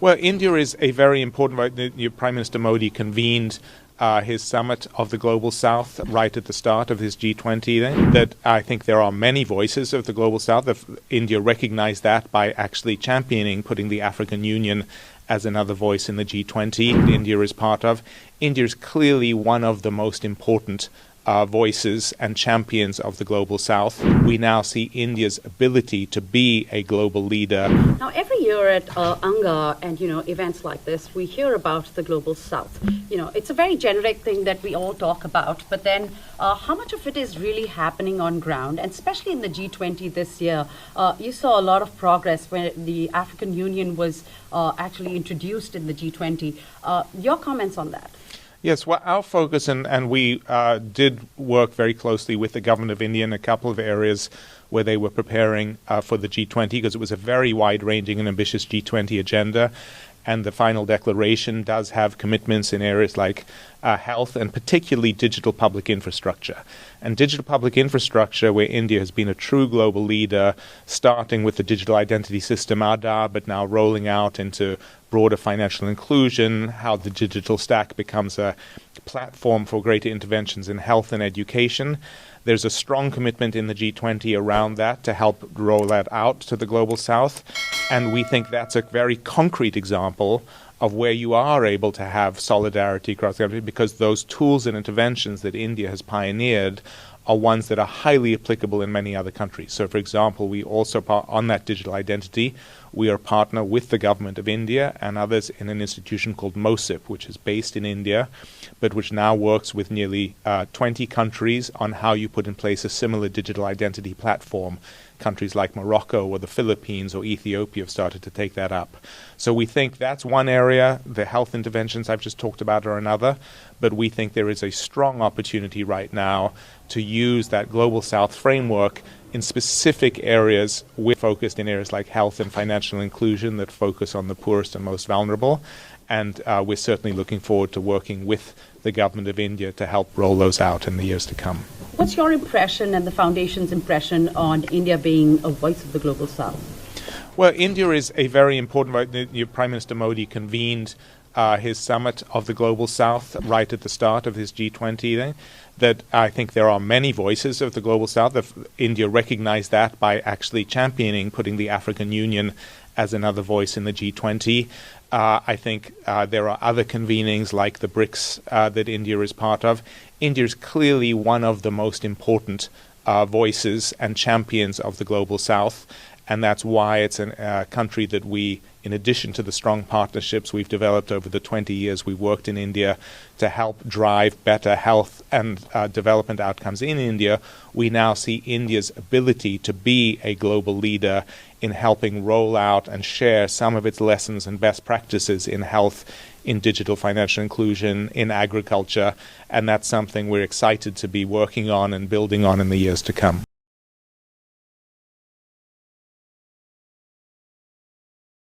Well, India is a very important. Prime Minister Modi convened his summit of the Global South right at the start of his G20 thing. That I think there are many voices of the Global South. India recognized that by actually championing putting the African Union as another voice in the G20 India is part of. India is clearly one of the most important voices and champions of the Global South. We now see India's ability to be a global leader. Now, every year at Anga and, events like this, we hear about the Global South. It's a very generic thing that we all talk about, but then how much of it is really happening on ground? And especially in the G20 this year, you saw a lot of progress when the African Union was actually introduced in the G20. Your comments on that? Yes, well, our focus, and we did work very closely with the government of India in a couple of areas where they were preparing for the G20, because it was a very wide-ranging and ambitious G20 agenda. And the final declaration does have commitments in areas like health and particularly digital public infrastructure. And digital public infrastructure, where India has been a true global leader, starting with the digital identity system Aadhaar, but now rolling out into broader financial inclusion, how the digital stack becomes a platform for greater interventions in health and education. There's a strong commitment in the G20 around that to help roll that out to the Global South. And we think that's a very concrete example of where you are able to have solidarity across the country, because those tools and interventions that India has pioneered are ones that are highly applicable in many other countries. So, for example, we also, on that digital identity, we are a partner with the government of India and others in an institution called MOSIP, which is based in India, but which now works with nearly 20 countries on how you put in place a similar digital identity platform. Countries like Morocco or the Philippines or Ethiopia have started to take that up. So we think that's one area. The health interventions I've just talked about are another. But we think there is a strong opportunity right now to use that Global South framework in specific areas. We're focused in areas like health and financial inclusion that focus on the poorest and most vulnerable. And we're certainly looking forward to working with the government of India to help roll those out in the years to come. What's your impression and the Foundation's impression on India being a voice of the Global South? Well, India is a very important. Prime Minister Modi convened his summit of the Global South right at the start of his G20 thing. That I think there are many voices of the Global South. India recognized that by actually championing putting the African Union as another voice in the G20. I think there are other convenings like the BRICS that India is part of. India is clearly one of the most important voices and champions of the Global South. And that's why it's a country that we, in addition to the strong partnerships we've developed over the 20 years we worked in India to help drive better health and development outcomes in India, we now see India's ability to be a global leader in helping roll out and share some of its lessons and best practices in health, in digital financial inclusion, in agriculture. And that's something we're excited to be working on and building on in the years to come.